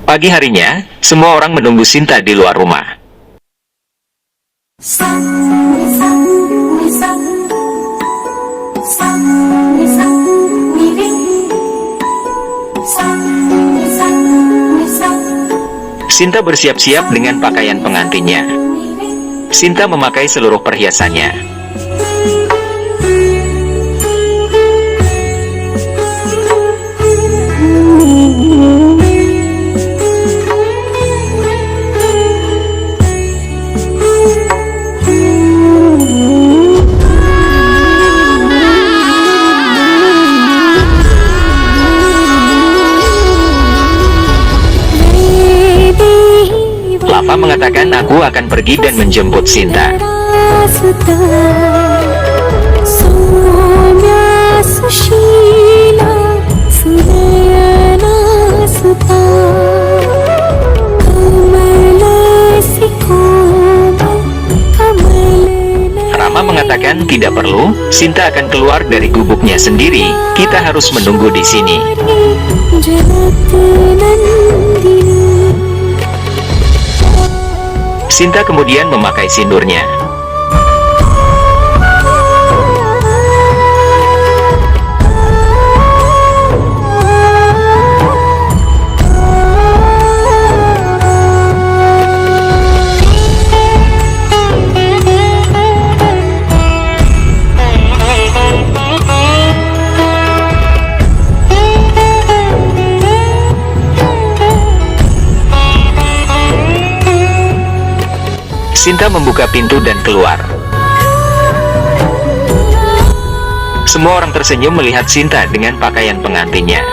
Pagi harinya, semua orang menunggu Sinta di luar rumah. Sinta bersiap-siap dengan pakaian pengantinnya. Sinta memakai seluruh perhiasannya. Lava mengatakan aku akan pergi dan menjemput Sinta. Rama mengatakan tidak perlu, Sinta akan keluar dari gubuknya sendiri, kita harus menunggu di sini. Sinta kemudian memakai sindurnya. Sinta membuka pintu dan keluar. Semua orang tersenyum melihat Sinta dengan pakaian pengantinnya.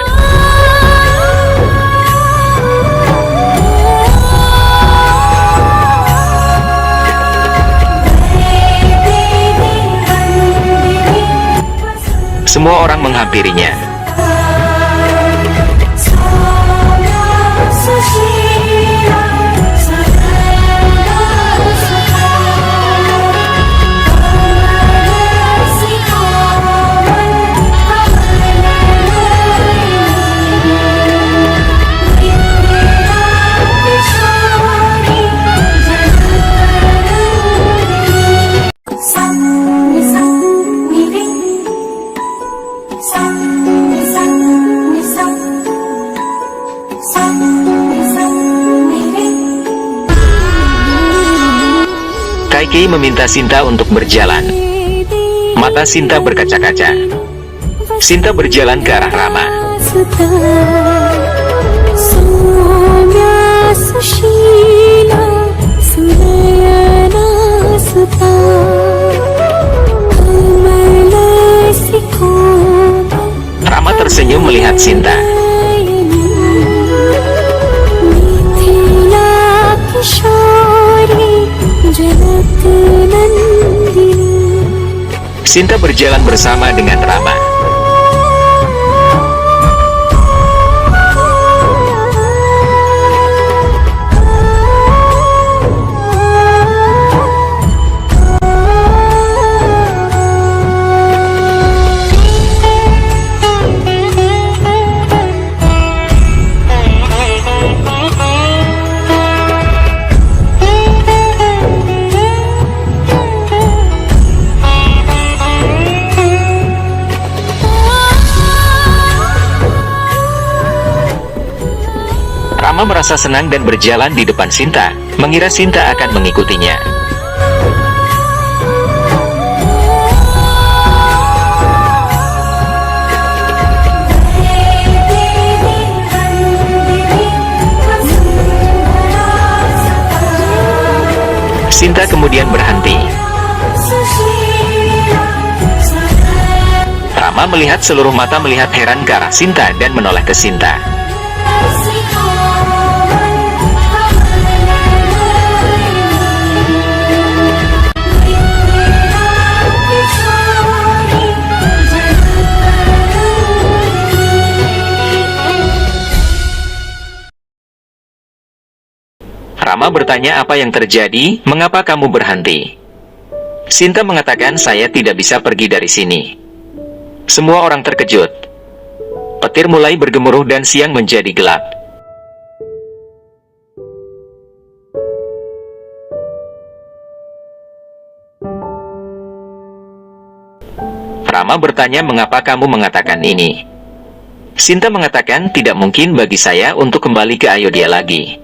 Semua orang menghampirinya. Kaikeyi meminta Sinta untuk berjalan. Mata Sinta berkaca-kaca. Sinta berjalan ke arah Rama. Rama tersenyum melihat Sinta. Sinta berjalan bersama dengan Rama. Rama merasa senang dan berjalan di depan Sinta, mengira Sinta akan mengikutinya. Sinta kemudian berhenti. Rama melihat seluruh mata melihat heran ke arah Sinta dan menoleh ke Sinta. Rama bertanya apa yang terjadi, mengapa kamu berhenti? Sinta mengatakan saya tidak bisa pergi dari sini. Semua orang terkejut. Petir mulai bergemuruh dan siang menjadi gelap. Rama bertanya, mengapa kamu mengatakan ini? Sinta mengatakan, tidak mungkin bagi saya untuk kembali ke Ayodhya lagi.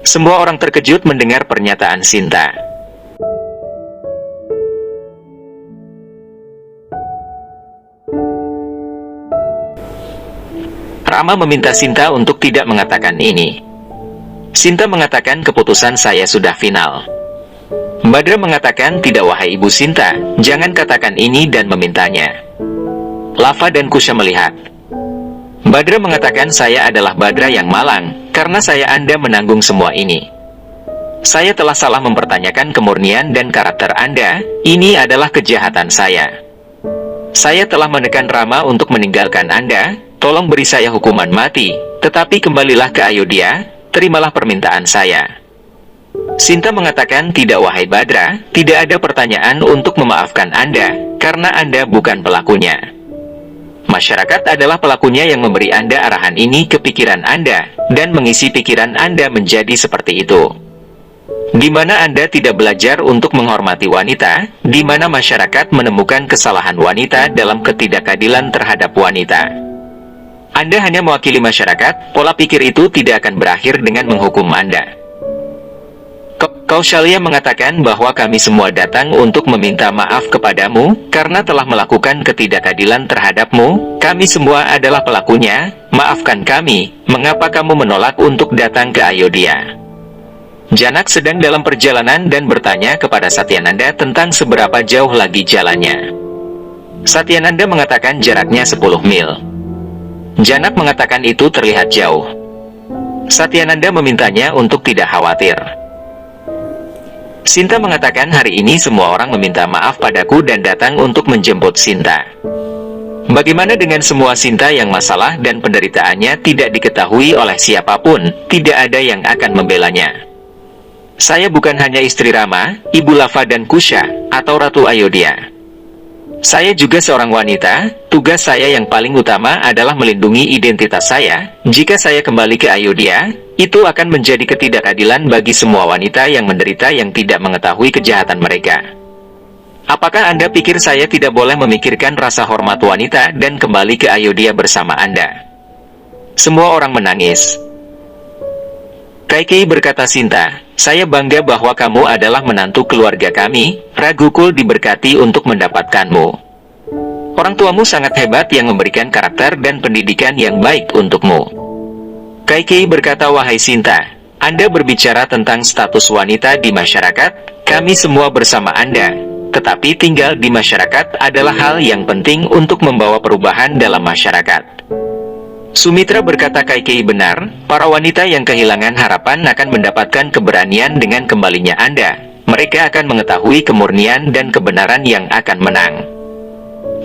Semua orang terkejut mendengar pernyataan Sinta. Rama meminta Sinta untuk tidak mengatakan ini. Sinta mengatakan, keputusan saya sudah final. Badra mengatakan, tidak wahai Ibu Sinta, jangan katakan ini, dan memintanya. Lava dan Kusha melihat. Badra mengatakan, saya adalah Badra yang malang, karena saya Anda menanggung semua ini. Saya telah salah mempertanyakan kemurnian dan karakter Anda, ini adalah kejahatan saya. Saya telah menekan Rama untuk meninggalkan Anda, tolong beri saya hukuman mati, tetapi kembalilah ke Ayodhya, terimalah permintaan saya. Sinta mengatakan, tidak wahai Badra, tidak ada pertanyaan untuk memaafkan Anda, karena Anda bukan pelakunya. Masyarakat adalah pelakunya yang memberi Anda arahan ini ke pikiran Anda, dan mengisi pikiran Anda menjadi seperti itu. Di mana Anda tidak belajar untuk menghormati wanita, di mana masyarakat menemukan kesalahan wanita dalam ketidakadilan terhadap wanita. Anda hanya mewakili masyarakat, pola pikir itu tidak akan berakhir dengan menghukum Anda. Kaushalya mengatakan bahwa kami semua datang untuk meminta maaf kepadamu, karena telah melakukan ketidakadilan terhadapmu, kami semua adalah pelakunya, maafkan kami, mengapa kamu menolak untuk datang ke Ayodhya? Janak sedang dalam perjalanan dan bertanya kepada Satyananda tentang seberapa jauh lagi jalannya. Satyananda mengatakan jaraknya 10 mil. Janak mengatakan itu terlihat jauh. Satyananda memintanya untuk tidak khawatir. Sinta mengatakan, hari ini semua orang meminta maaf padaku dan datang untuk menjemput Sinta. Bagaimana dengan semua Sinta yang masalah dan penderitaannya tidak diketahui oleh siapapun, tidak ada yang akan membelanya. Saya bukan hanya istri Rama, Ibu Lava dan Kusha, atau Ratu Ayodhya. Saya juga seorang wanita, tugas saya yang paling utama adalah melindungi identitas saya. Jika saya kembali ke Ayodhya, itu akan menjadi ketidakadilan bagi semua wanita yang menderita yang tidak mengetahui kejahatan mereka. Apakah Anda pikir saya tidak boleh memikirkan rasa hormat wanita dan kembali ke Ayodhya bersama Anda? Semua orang menangis. Kaikeyi berkata, Sinta, saya bangga bahwa kamu adalah menantu keluarga kami, Raghukul diberkati untuk mendapatkanmu. Orang tuamu sangat hebat yang memberikan karakter dan pendidikan yang baik untukmu. Kaikeyi berkata, wahai Sinta, Anda berbicara tentang status wanita di masyarakat, kami semua bersama Anda, tetapi tinggal di masyarakat adalah hal yang penting untuk membawa perubahan dalam masyarakat. Sumitra berkata, Kaikeyi benar, para wanita yang kehilangan harapan akan mendapatkan keberanian dengan kembalinya Anda. Mereka akan mengetahui kemurnian dan kebenaran yang akan menang.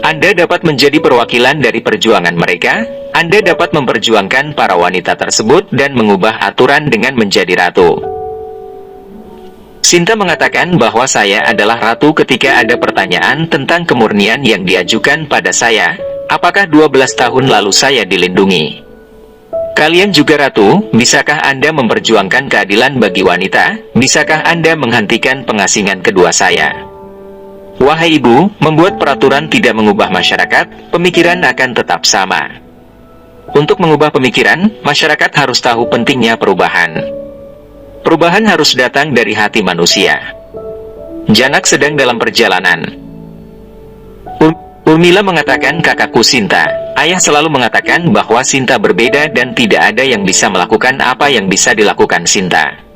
Anda dapat menjadi perwakilan dari perjuangan mereka, Anda dapat memperjuangkan para wanita tersebut dan mengubah aturan dengan menjadi ratu. Sinta mengatakan bahwa saya adalah ratu ketika ada pertanyaan tentang kemurnian yang diajukan pada saya. Apakah 12 tahun lalu saya dilindungi? Kalian juga ratu, bisakah Anda memperjuangkan keadilan bagi wanita? Bisakah Anda menghentikan pengasingan kedua saya? Wahai ibu, membuat peraturan tidak mengubah masyarakat, pemikiran akan tetap sama. Untuk mengubah pemikiran, masyarakat harus tahu pentingnya perubahan. Perubahan harus datang dari hati manusia. Janak sedang dalam perjalanan. Urmila mengatakan, kakakku Sinta, ayah selalu mengatakan bahwa Sinta berbeda dan tidak ada yang bisa melakukan apa yang bisa dilakukan Sinta.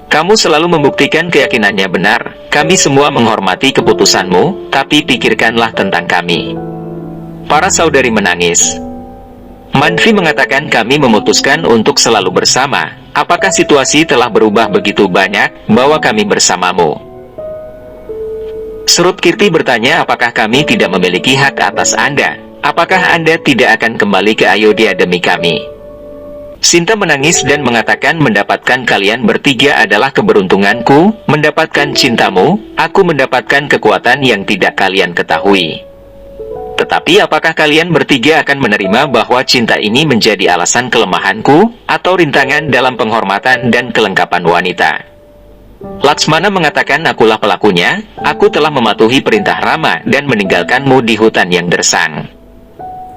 Kamu selalu membuktikan keyakinannya benar, kami semua menghormati keputusanmu, tapi pikirkanlah tentang kami. Para saudari menangis. Manvi mengatakan, kami memutuskan untuk selalu bersama, apakah situasi telah berubah begitu banyak, bahwa kami bersamamu? Srutkirti bertanya, apakah kami tidak memiliki hak atas Anda? Apakah Anda tidak akan kembali ke Ayodhya demi kami? Sinta menangis dan mengatakan, mendapatkan kalian bertiga adalah keberuntunganku, mendapatkan cintamu, aku mendapatkan kekuatan yang tidak kalian ketahui. Tetapi apakah kalian bertiga akan menerima bahwa cinta ini menjadi alasan kelemahanku, atau rintangan dalam penghormatan dan kelengkapan wanita? Laksmana mengatakan, akulah pelakunya, aku telah mematuhi perintah Rama dan meninggalkanmu di hutan yang gersang.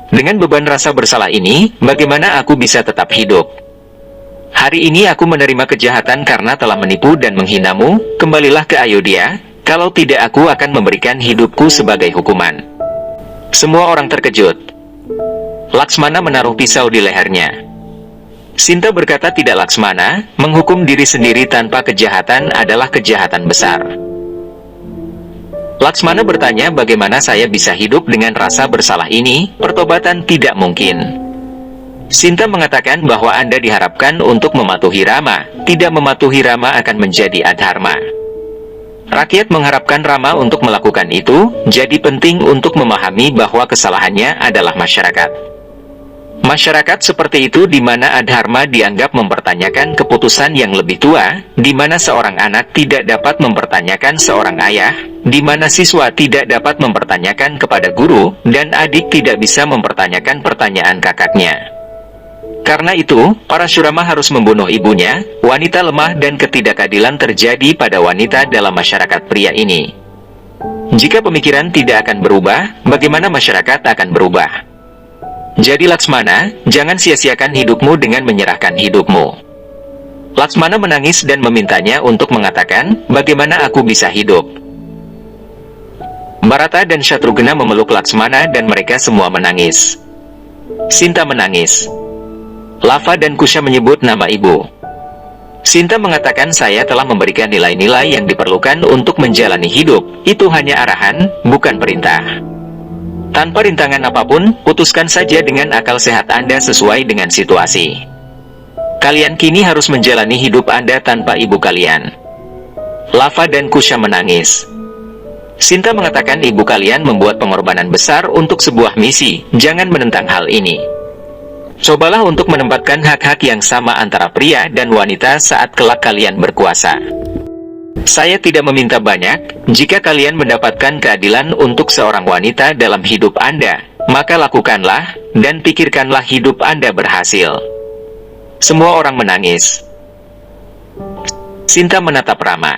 Dengan beban rasa bersalah ini, bagaimana aku bisa tetap hidup? Hari ini aku menerima kejahatan karena telah menipu dan menghinamu, kembalilah ke Ayodhya, kalau tidak aku akan memberikan hidupku sebagai hukuman. Semua orang terkejut. Laksmana menaruh pisau di lehernya. Sinta berkata, tidak Laksmana, menghukum diri sendiri tanpa kejahatan adalah kejahatan besar. Laksmana bertanya, bagaimana saya bisa hidup dengan rasa bersalah ini? Pertobatan tidak mungkin. Sinta mengatakan bahwa Anda diharapkan untuk mematuhi Rama, tidak mematuhi Rama akan menjadi adharma. Rakyat mengharapkan Rama untuk melakukan itu, jadi penting untuk memahami bahwa kesalahannya adalah masyarakat. Masyarakat seperti itu di mana adharma dianggap mempertanyakan keputusan yang lebih tua, di mana seorang anak tidak dapat mempertanyakan seorang ayah, di mana siswa tidak dapat mempertanyakan kepada guru, dan adik tidak bisa mempertanyakan pertanyaan kakaknya. Karena itu, Parashurama harus membunuh ibunya. Wanita lemah dan ketidakadilan terjadi pada wanita dalam masyarakat pria ini. Jika pemikiran tidak akan berubah, bagaimana masyarakat akan berubah? Jadi Laksmana, jangan sia-siakan hidupmu dengan menyerahkan hidupmu. Laksmana menangis dan memintanya untuk mengatakan, bagaimana aku bisa hidup? Bharata dan Shatrughna memeluk Laksmana dan mereka semua menangis. Sinta menangis. Lava dan Kusha menyebut nama ibu. Sinta mengatakan, saya telah memberikan nilai-nilai yang diperlukan untuk menjalani hidup, itu hanya arahan, bukan perintah. Tanpa rintangan apapun, putuskan saja dengan akal sehat Anda sesuai dengan situasi. Kalian kini harus menjalani hidup Anda tanpa ibu kalian. Lava dan Kusha menangis. Sinta mengatakan, ibu kalian membuat pengorbanan besar untuk sebuah misi, jangan menentang hal ini. Cobalah untuk menempatkan hak-hak yang sama antara pria dan wanita saat kelak kalian berkuasa. Saya tidak meminta banyak, jika kalian mendapatkan keadilan untuk seorang wanita dalam hidup Anda, maka lakukanlah, dan pikirkanlah hidup Anda berhasil. Semua orang menangis. Sinta menatap Rama.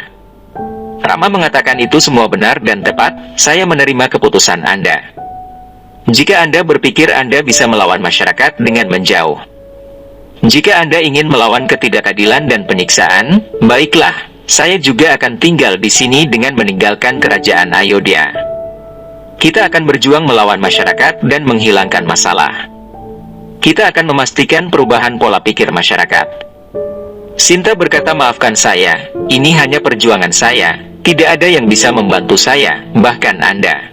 Rama mengatakan, itu semua benar dan tepat, saya menerima keputusan Anda. Jika Anda berpikir Anda bisa melawan masyarakat dengan menjauh. Jika Anda ingin melawan ketidakadilan dan penyiksaan, baiklah. Saya juga akan tinggal di sini dengan meninggalkan kerajaan Ayodhya. Kita akan berjuang melawan masyarakat dan menghilangkan masalah. Kita akan memastikan perubahan pola pikir masyarakat. Sinta berkata, maafkan saya, ini hanya perjuangan saya, tidak ada yang bisa membantu saya, bahkan Anda.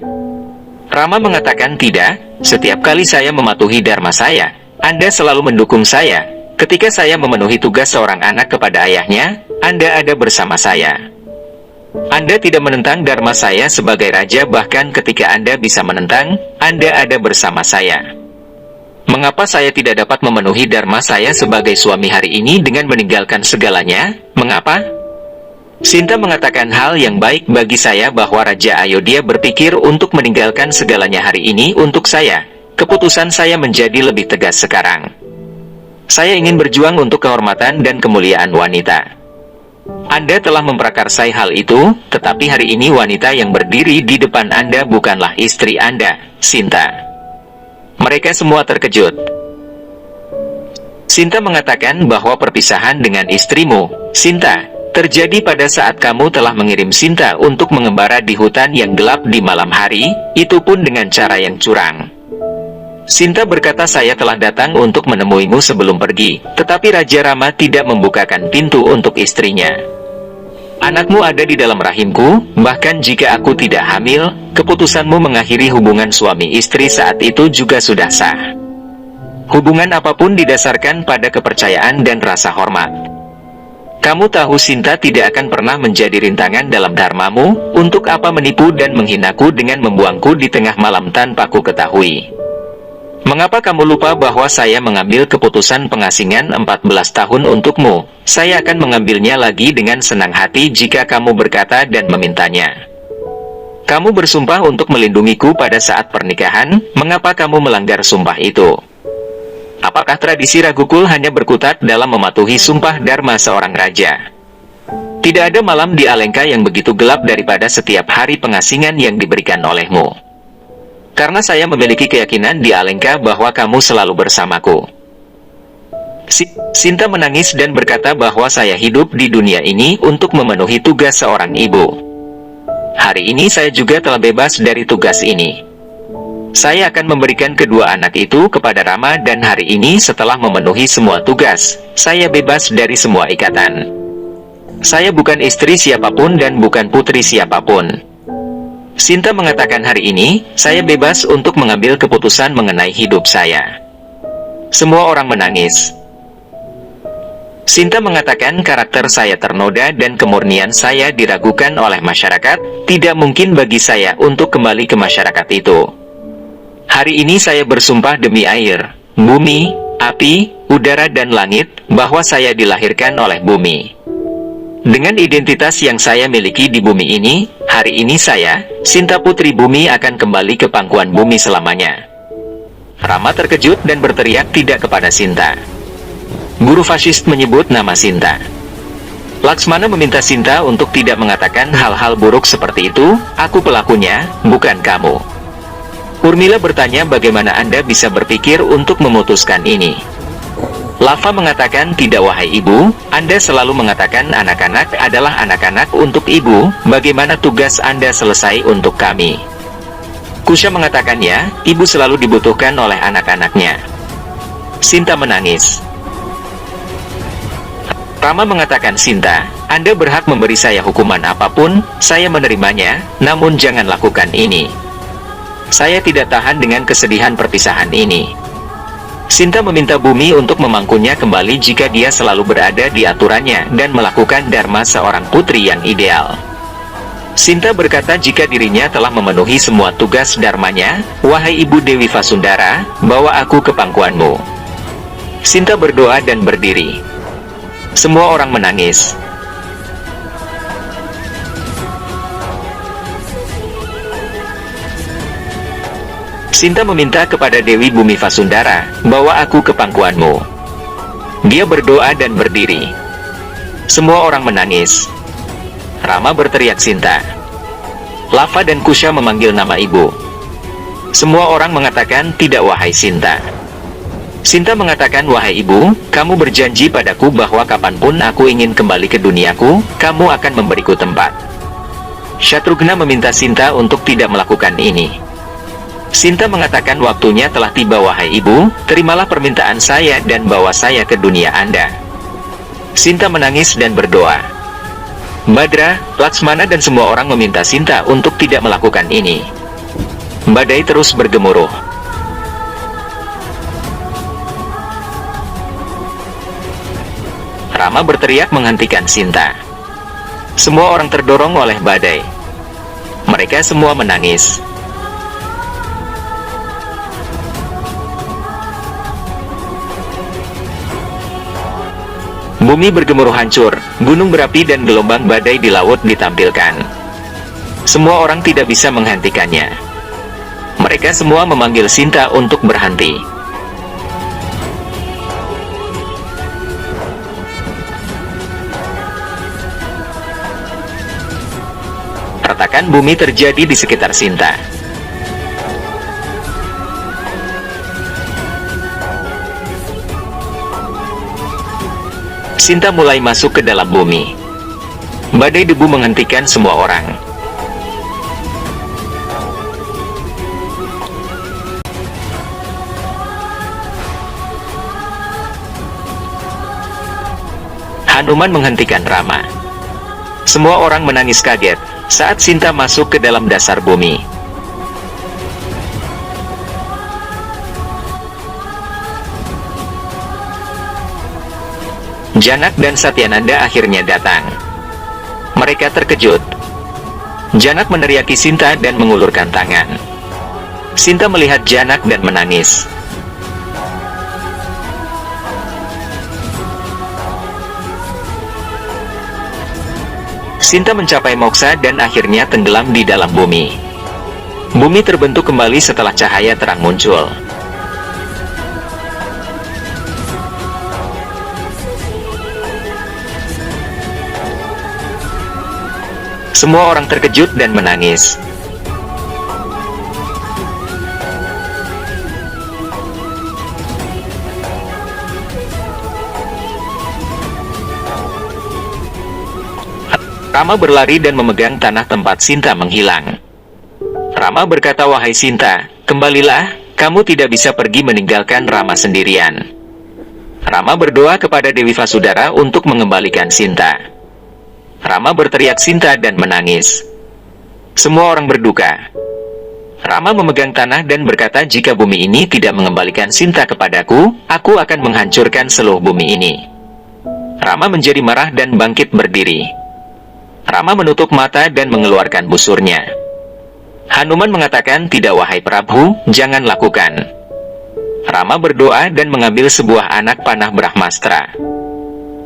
Rama mengatakan, tidak, setiap kali saya mematuhi dharma saya, Anda selalu mendukung saya. Ketika saya memenuhi tugas seorang anak kepada ayahnya, Anda ada bersama saya. Anda tidak menentang dharma saya sebagai raja, bahkan ketika Anda bisa menentang, Anda ada bersama saya. Mengapa saya tidak dapat memenuhi dharma saya sebagai suami hari ini dengan meninggalkan segalanya? Mengapa? Sinta mengatakan, hal yang baik bagi saya bahwa Raja Ayodhya berpikir untuk meninggalkan segalanya hari ini untuk saya. Keputusan saya menjadi lebih tegas sekarang. Saya ingin berjuang untuk kehormatan dan kemuliaan wanita. Anda telah memprakarsai hal itu, tetapi hari ini wanita yang berdiri di depan Anda bukanlah istri Anda, Sinta. Mereka semua terkejut. Sinta mengatakan bahwa perpisahan dengan istrimu, Sinta, terjadi pada saat kamu telah mengirim Sinta untuk mengembara di hutan yang gelap di malam hari, itu pun dengan cara yang curang. Sinta berkata, saya telah datang untuk menemuimu sebelum pergi, tetapi Raja Rama tidak membukakan pintu untuk istrinya. Anakmu ada di dalam rahimku, bahkan jika aku tidak hamil, keputusanmu mengakhiri hubungan suami istri saat itu juga sudah sah. Hubungan apapun didasarkan pada kepercayaan dan rasa hormat. Kamu tahu Sinta tidak akan pernah menjadi rintangan dalam dharmamu, untuk apa menipu dan menghinaku dengan membuangku di tengah malam tanpa ku ketahui. Mengapa kamu lupa bahwa saya mengambil keputusan pengasingan 14 tahun untukmu? Saya akan mengambilnya lagi dengan senang hati jika kamu berkata dan memintanya. Kamu bersumpah untuk melindungiku pada saat pernikahan, mengapa kamu melanggar sumpah itu? Apakah tradisi Ragukul hanya berkutat dalam mematuhi sumpah dharma seorang raja? Tidak ada malam di Alengka yang begitu gelap daripada setiap hari pengasingan yang diberikan olehmu. Karena saya memiliki keyakinan di Alengka bahwa kamu selalu bersamaku. Sinta menangis dan berkata bahwa saya hidup di dunia ini untuk memenuhi tugas seorang ibu. Hari ini saya juga telah bebas dari tugas ini. Saya akan memberikan kedua anak itu kepada Rama dan hari ini setelah memenuhi semua tugas, saya bebas dari semua ikatan. Saya bukan istri siapapun dan bukan putri siapapun. Sinta mengatakan hari ini, saya bebas untuk mengambil keputusan mengenai hidup saya. Semua orang menangis. Sinta mengatakan karakter saya ternoda dan kemurnian saya diragukan oleh masyarakat, tidak mungkin bagi saya untuk kembali ke masyarakat itu. Hari ini saya bersumpah demi air, bumi, api, udara dan langit, bahwa saya dilahirkan oleh bumi. Dengan identitas yang saya miliki di bumi ini, hari ini saya, Sinta Putri Bumi akan kembali ke pangkuan bumi selamanya. Rama terkejut dan berteriak tidak kepada Sinta. Guru fasis menyebut nama Sinta. Laksmana meminta Sinta untuk tidak mengatakan hal-hal buruk seperti itu, aku pelakunya, bukan kamu. Urmila bertanya bagaimana Anda bisa berpikir untuk memutuskan ini. Lava mengatakan tidak wahai ibu, Anda selalu mengatakan anak-anak adalah anak-anak untuk ibu, bagaimana tugas Anda selesai untuk kami. Kusha mengatakan ya, ibu selalu dibutuhkan oleh anak-anaknya. Sinta menangis. Rama mengatakan Sinta, Anda berhak memberi saya hukuman apapun, saya menerimanya, namun jangan lakukan ini. Saya tidak tahan dengan kesedihan perpisahan ini. Sinta meminta bumi untuk memangkunya kembali jika dia selalu berada di aturannya dan melakukan dharma seorang putri yang ideal. Sinta berkata jika dirinya telah memenuhi semua tugas dharmanya, wahai Ibu Dewi Vasundara, bawa aku ke pangkuanmu. Sinta berdoa dan berdiri. Semua orang menangis. Sinta meminta kepada Dewi Bumi Vasundara, bawa aku ke pangkuanmu. Dia berdoa dan berdiri. Semua orang menangis. Rama berteriak Sinta. Lava dan Kusha memanggil nama ibu. Semua orang mengatakan tidak wahai Sinta. Sinta mengatakan wahai ibu, kamu berjanji padaku bahwa kapanpun aku ingin kembali ke duniaku, kamu akan memberiku tempat. Syatrugna meminta Sinta untuk tidak melakukan ini. Sinta mengatakan waktunya telah tiba wahai ibu, terimalah permintaan saya dan bawa saya ke dunia Anda. Sinta menangis dan berdoa. Badra, Laksmana dan semua orang meminta Sinta untuk tidak melakukan ini. Badai terus bergemuruh. Rama berteriak menghentikan Sinta. Semua orang terdorong oleh badai. Mereka semua menangis. Bumi bergemuruh hancur, gunung berapi dan gelombang badai di laut ditampilkan. Semua orang tidak bisa menghentikannya. Mereka semua memanggil Sinta untuk berhenti. Retakan bumi terjadi di sekitar Sinta. Sinta mulai masuk ke dalam bumi. Badai debu menghentikan semua orang. Hanuman menghentikan Rama. Semua orang menangis kaget saat Sinta masuk ke dalam dasar bumi. Janak dan Satyananda akhirnya datang. Mereka terkejut. Janak meneriaki Sinta dan mengulurkan tangan. Sinta melihat Janak dan menangis. Sinta mencapai moksa dan akhirnya tenggelam di dalam bumi. Bumi terbentuk kembali setelah cahaya terang muncul. Semua orang terkejut dan menangis. Rama berlari dan memegang tanah tempat Sinta menghilang. Rama berkata, "Wahai Sinta, kembalilah, kamu tidak bisa pergi meninggalkan Rama sendirian." Rama berdoa kepada Dewi Vasudara untuk mengembalikan Sinta. Rama berteriak Sinta dan menangis. Semua orang berduka. Rama memegang tanah dan berkata, "Jika bumi ini tidak mengembalikan Sinta kepadaku, aku akan menghancurkan seluruh bumi ini." Rama menjadi marah dan bangkit berdiri. Rama menutup mata dan mengeluarkan busurnya. Hanuman mengatakan, "Tidak wahai Prabhu, jangan lakukan." Rama berdoa dan mengambil sebuah anak panah Brahmastra.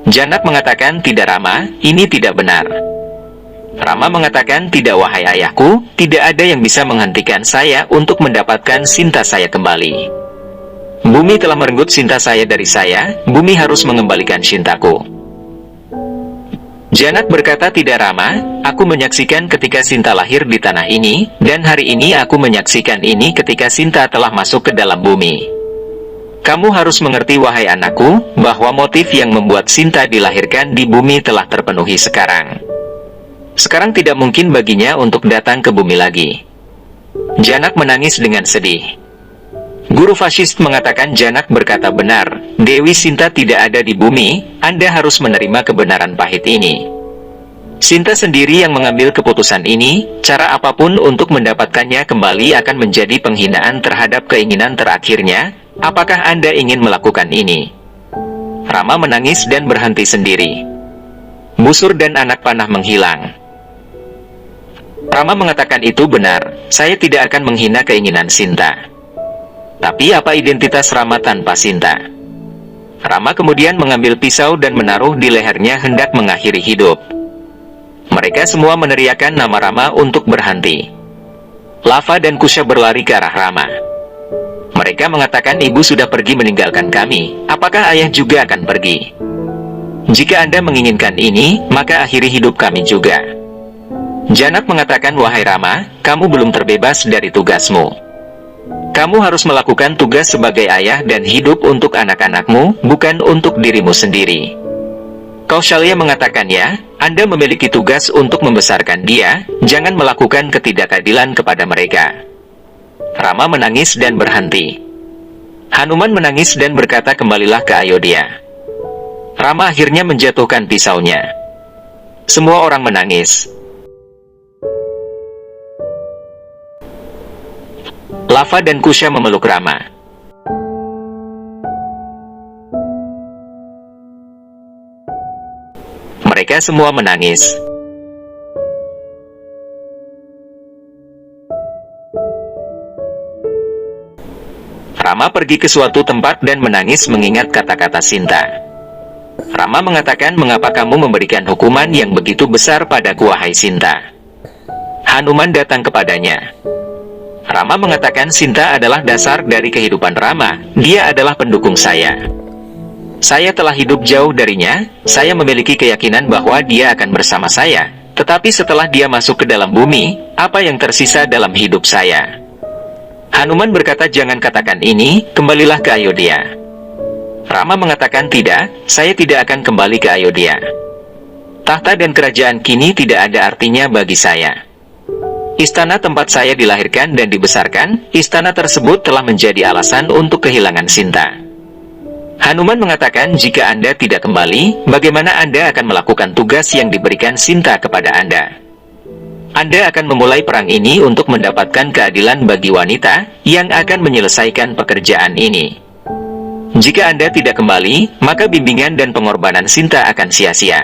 Janak mengatakan, "Tidak Rama, ini tidak benar." Rama mengatakan, "Tidak wahai ayahku, tidak ada yang bisa menghentikan saya untuk mendapatkan Sinta saya kembali. Bumi telah merenggut Sinta saya dari saya, bumi harus mengembalikan Sintaku." Janak berkata, "Tidak Rama, aku menyaksikan ketika Sinta lahir di tanah ini, dan hari ini aku menyaksikan ini ketika Sinta telah masuk ke dalam bumi. Kamu harus mengerti wahai anakku, bahwa motif yang membuat Sinta dilahirkan di bumi telah terpenuhi sekarang. Sekarang tidak mungkin baginya untuk datang ke bumi lagi." Janak menangis dengan sedih. Guru Vasist mengatakan, "Janak berkata benar, Dewi Sinta tidak ada di bumi, Anda harus menerima kebenaran pahit ini. Sinta sendiri yang mengambil keputusan ini, cara apapun untuk mendapatkannya kembali akan menjadi penghinaan terhadap keinginan terakhirnya. Apakah Anda ingin melakukan ini?" Rama menangis dan berhenti sendiri. Busur dan anak panah menghilang. Rama mengatakan, "Itu benar, saya tidak akan menghina keinginan Sinta. Tapi apa identitas Rama tanpa Sinta?" Rama kemudian mengambil pisau dan menaruh di lehernya hendak mengakhiri hidup. Mereka semua meneriakkan nama Rama untuk berhenti. Lava dan Kusha berlari ke arah Rama. Mereka mengatakan, "Ibu sudah pergi meninggalkan kami, apakah ayah juga akan pergi? Jika Anda menginginkan ini, maka akhiri hidup kami juga." Janak mengatakan, "Wahai Rama, kamu belum terbebas dari tugasmu. Kamu harus melakukan tugas sebagai ayah dan hidup untuk anak-anakmu, bukan untuk dirimu sendiri." Kaushalya mengatakan, "Ya, Anda memiliki tugas untuk membesarkan dia, jangan melakukan ketidakadilan kepada mereka." Rama menangis dan berhenti. Hanuman menangis dan berkata, "Kembalilah ke Ayodhya." Rama akhirnya menjatuhkan pisaunya. Semua orang menangis. Lava dan Kusha memeluk Rama. Mereka semua menangis. Rama pergi ke suatu tempat dan menangis mengingat kata-kata Sinta. Rama mengatakan, "Mengapa kamu memberikan hukuman yang begitu besar padaku, wahai Sinta?" Hanuman datang kepadanya. Rama mengatakan, "Sinta adalah dasar dari kehidupan Rama, dia adalah pendukung saya. Saya telah hidup jauh darinya, saya memiliki keyakinan bahwa dia akan bersama saya. Tetapi setelah dia masuk ke dalam bumi, apa yang tersisa dalam hidup saya?" Hanuman berkata, "Jangan katakan ini, kembalilah ke Ayodhya." Rama mengatakan, "Tidak, saya tidak akan kembali ke Ayodhya. Tahta dan kerajaan kini tidak ada artinya bagi saya. Istana tempat saya dilahirkan dan dibesarkan, istana tersebut telah menjadi alasan untuk kehilangan Sinta." Hanuman mengatakan, "Jika Anda tidak kembali, bagaimana Anda akan melakukan tugas yang diberikan Sinta kepada Anda? Anda akan memulai perang ini untuk mendapatkan keadilan bagi wanita yang akan menyelesaikan pekerjaan ini. Jika Anda tidak kembali, maka bimbingan dan pengorbanan Sinta akan sia-sia."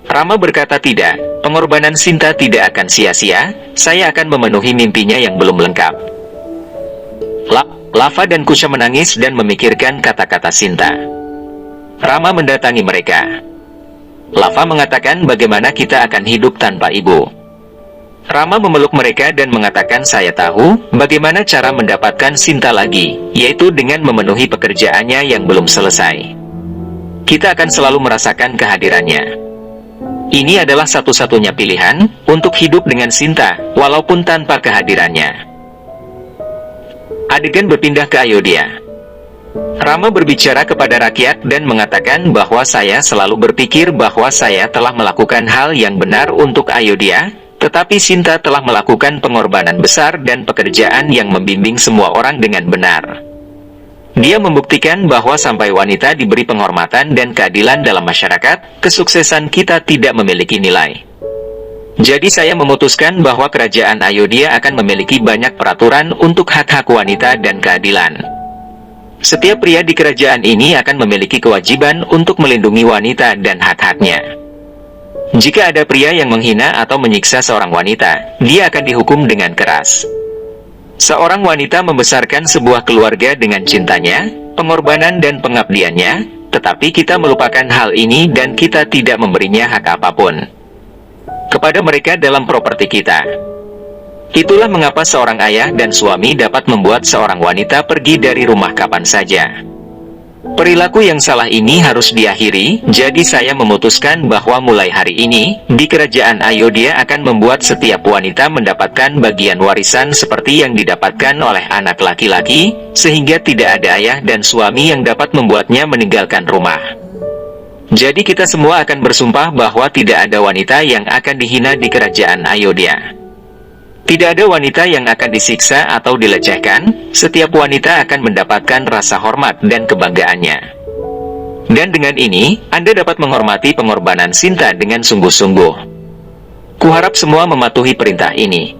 Rama berkata, "Tidak, pengorbanan Sinta tidak akan sia-sia, saya akan memenuhi mimpinya yang belum lengkap." Lava dan Kusha menangis dan memikirkan kata-kata Sinta. Rama mendatangi mereka. Lava mengatakan, "Bagaimana kita akan hidup tanpa ibu?" Rama memeluk mereka dan mengatakan, "Saya tahu bagaimana cara mendapatkan Sinta lagi, yaitu dengan memenuhi pekerjaannya yang belum selesai. Kita akan selalu merasakan kehadirannya." Ini adalah satu-satunya pilihan untuk hidup dengan Sinta, walaupun tanpa kehadirannya. Adegan berpindah ke Ayodhya. Rama berbicara kepada rakyat dan mengatakan bahwa saya selalu berpikir bahwa saya telah melakukan hal yang benar untuk Ayodhya, tetapi Sinta telah melakukan pengorbanan besar dan pekerjaan yang membimbing semua orang dengan benar. Dia membuktikan bahwa sampai wanita diberi penghormatan dan keadilan dalam masyarakat, kesuksesan kita tidak memiliki nilai. Jadi saya memutuskan bahwa kerajaan Ayodhya akan memiliki banyak peraturan untuk hak-hak wanita dan keadilan. Setiap pria di kerajaan ini akan memiliki kewajiban untuk melindungi wanita dan hak-haknya. Jika ada pria yang menghina atau menyiksa seorang wanita, dia akan dihukum dengan keras. Seorang wanita membesarkan sebuah keluarga dengan cintanya, pengorbanan dan pengabdiannya, tetapi kita melupakan hal ini dan kita tidak memberinya hak apapun kepada mereka dalam properti kita. Itulah mengapa seorang ayah dan suami dapat membuat seorang wanita pergi dari rumah kapan saja. Perilaku yang salah ini harus diakhiri, jadi saya memutuskan bahwa mulai hari ini, di kerajaan Ayodhya akan membuat setiap wanita mendapatkan bagian warisan seperti yang didapatkan oleh anak laki-laki, sehingga tidak ada ayah dan suami yang dapat membuatnya meninggalkan rumah. Jadi kita semua akan bersumpah bahwa tidak ada wanita yang akan dihina di kerajaan Ayodhya. Tidak ada wanita yang akan disiksa atau dilecehkan, setiap wanita akan mendapatkan rasa hormat dan kebanggaannya. Dan dengan ini, Anda dapat menghormati pengorbanan Sinta dengan sungguh-sungguh. Kuharap semua mematuhi perintah ini.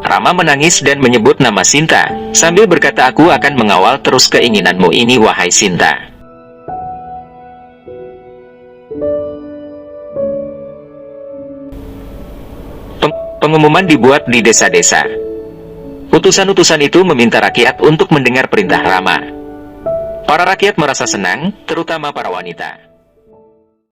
Rama menangis dan menyebut nama Sinta, sambil berkata, aku akan mengawal terus keinginanmu ini wahai Sinta. Pengumuman dibuat di desa-desa. Utusan-utusan itu meminta rakyat untuk mendengar perintah Rama. Para rakyat merasa senang, terutama para wanita.